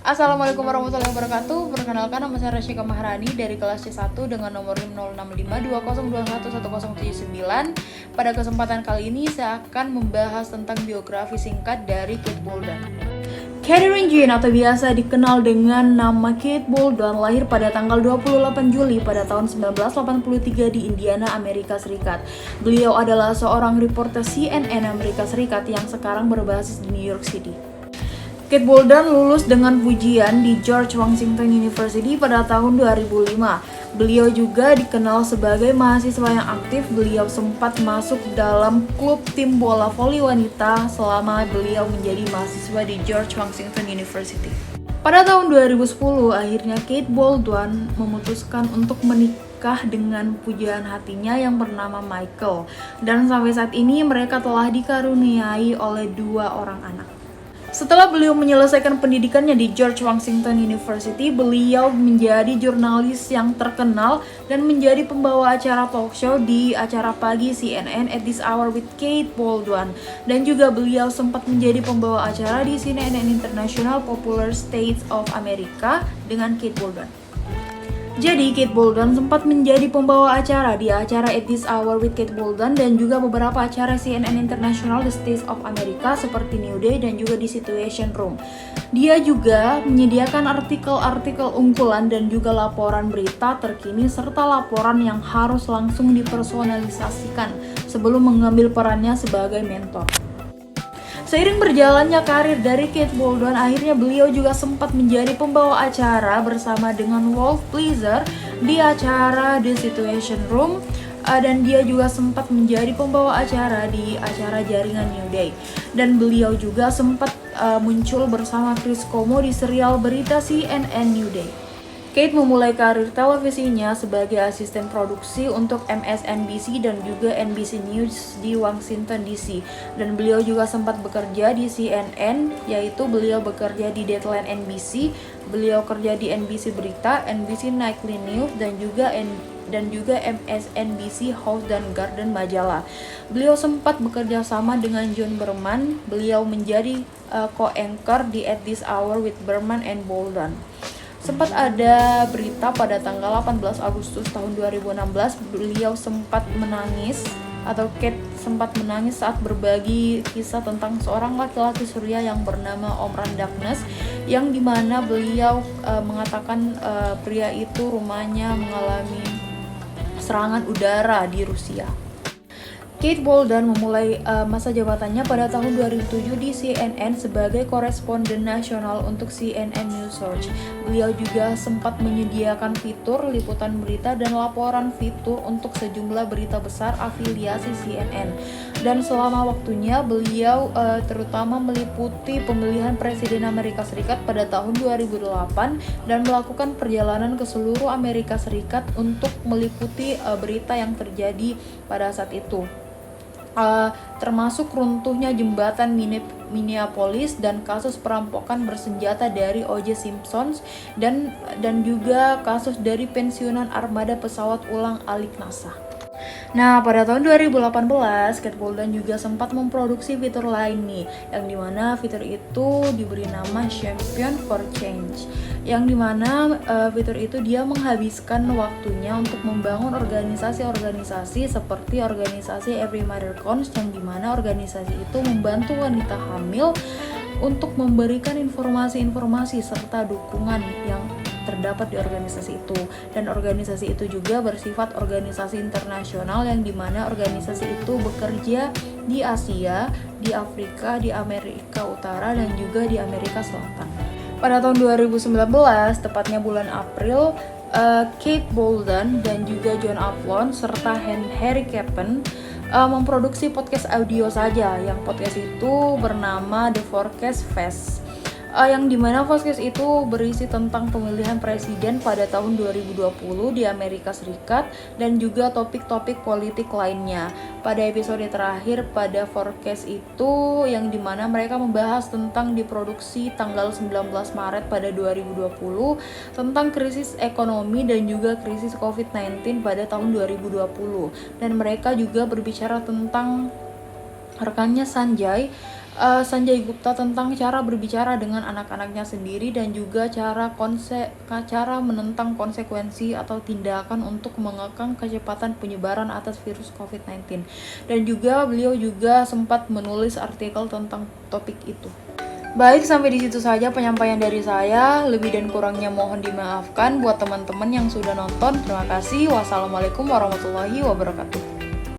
Assalamualaikum warahmatullahi wabarakatuh. Perkenalkan, nama saya Rasyika Maharani dari kelas C1 dengan nomor 065202011079. Pada kesempatan kali ini saya akan membahas tentang biografi singkat dari Kate Bolden. Katherine Jean atau biasa dikenal dengan nama Kate Bolden lahir pada tanggal 28 Juli pada tahun 1983 di Indiana, Amerika Serikat. Beliau adalah seorang reporter CNN Amerika Serikat yang sekarang berbasis di New York City. Kate Bolden lulus dengan pujian di George Washington University pada tahun 2005. Beliau juga dikenal sebagai mahasiswa yang aktif. Beliau sempat masuk dalam klub tim bola voli wanita selama beliau menjadi mahasiswa di George Washington University. Pada tahun 2010, akhirnya Kate Bolden memutuskan untuk menikah dengan pujaan hatinya yang bernama Michael. Dan sampai saat ini mereka telah dikaruniai oleh 2 orang anak. Setelah beliau menyelesaikan pendidikannya di George Washington University, beliau menjadi jurnalis yang terkenal dan menjadi pembawa acara talk show di acara pagi CNN At This Hour with Kate Bolden. Dan juga beliau sempat menjadi pembawa acara di CNN International Popular States of America dengan Kate Bolden. Jadi, Kate Bolden sempat menjadi pembawa acara di acara At This Hour with Kate Bolden dan juga beberapa acara CNN International The States of America seperti New Day dan juga di Situation Room. Dia juga menyediakan artikel-artikel unggulan dan juga laporan berita terkini serta laporan yang harus langsung dipersonalisasikan sebelum mengambil perannya sebagai mentor. Seiring berjalannya karir dari Kate Bolden, akhirnya beliau juga sempat menjadi pembawa acara bersama dengan Wolf Blitzer di acara The Situation Room, dan dia juga sempat menjadi pembawa acara di acara jaringan New Day. Dan beliau juga sempat muncul bersama Chris Cuomo di serial berita CNN New Day. Kate memulai karir televisinya sebagai asisten produksi untuk MSNBC dan juga NBC News di Washington DC. Dan beliau juga sempat bekerja di CNN, yaitu beliau bekerja di Deadline NBC, beliau kerja di NBC Berita, NBC Nightly News, dan juga MSNBC House dan Garden majalah. Beliau sempat bekerja sama dengan John Berman. Beliau menjadi co-anchor di At This Hour with Berman and Bolden. Sempat ada berita pada tanggal 18 Agustus tahun 2016 beliau sempat menangis atau Kate sempat menangis saat berbagi kisah tentang seorang laki-laki surya yang bernama Omran Darkness, yang dimana beliau mengatakan pria itu rumahnya mengalami serangan udara di Rusia. Kate Bolden memulai masa jabatannya pada tahun 2007 di CNN sebagai koresponden nasional untuk CNN News Search. Beliau juga sempat menyediakan fitur liputan berita dan laporan fitur untuk sejumlah berita besar afiliasi CNN. Dan selama waktunya beliau terutama meliputi pemilihan Presiden Amerika Serikat pada tahun 2008 dan melakukan perjalanan ke seluruh Amerika Serikat untuk meliputi berita yang terjadi pada saat itu. Termasuk runtuhnya jembatan Minneapolis dan kasus perampokan bersenjata dari O.J. Simpson dan juga kasus dari pensiunan armada pesawat ulang-alik NASA. Nah, pada tahun 2018, Kate Bolden juga sempat memproduksi fitur lain nih, yang dimana fitur itu diberi nama Champion for Change, yang dimana fitur itu dia menghabiskan waktunya untuk membangun organisasi-organisasi seperti organisasi Every Mother Counts, yang dimana organisasi itu membantu wanita hamil untuk memberikan informasi-informasi serta dukungan yang terdapat di organisasi itu. Dan organisasi itu juga bersifat organisasi internasional, yang dimana organisasi itu bekerja di Asia, di Afrika, di Amerika Utara, dan juga di Amerika Selatan. Pada tahun 2019, tepatnya bulan April, Kate Bolden dan juga John Avlon serta Harry Capen memproduksi podcast audio saja, yang podcast itu bernama The Forecast Fest, yang dimana podcast itu berisi tentang pemilihan presiden pada tahun 2020 di Amerika Serikat dan juga topik-topik politik lainnya. Pada episode terakhir pada forecast itu, yang dimana mereka membahas tentang diproduksi tanggal 19 Maret pada 2020 tentang krisis ekonomi dan juga krisis COVID-19 pada tahun 2020. Dan mereka juga berbicara tentang rekannya Sanjay Sanjay Gupta tentang cara berbicara dengan anak-anaknya sendiri dan juga cara menentang konsekuensi atau tindakan untuk mengekang kecepatan penyebaran atas virus COVID-19. Dan juga beliau juga sempat menulis artikel tentang topik itu. Baik, sampai di situ saja penyampaian dari saya. Lebih dan kurangnya mohon dimaafkan. Buat teman-teman yang sudah nonton, terima kasih. Wassalamualaikum warahmatullahi wabarakatuh.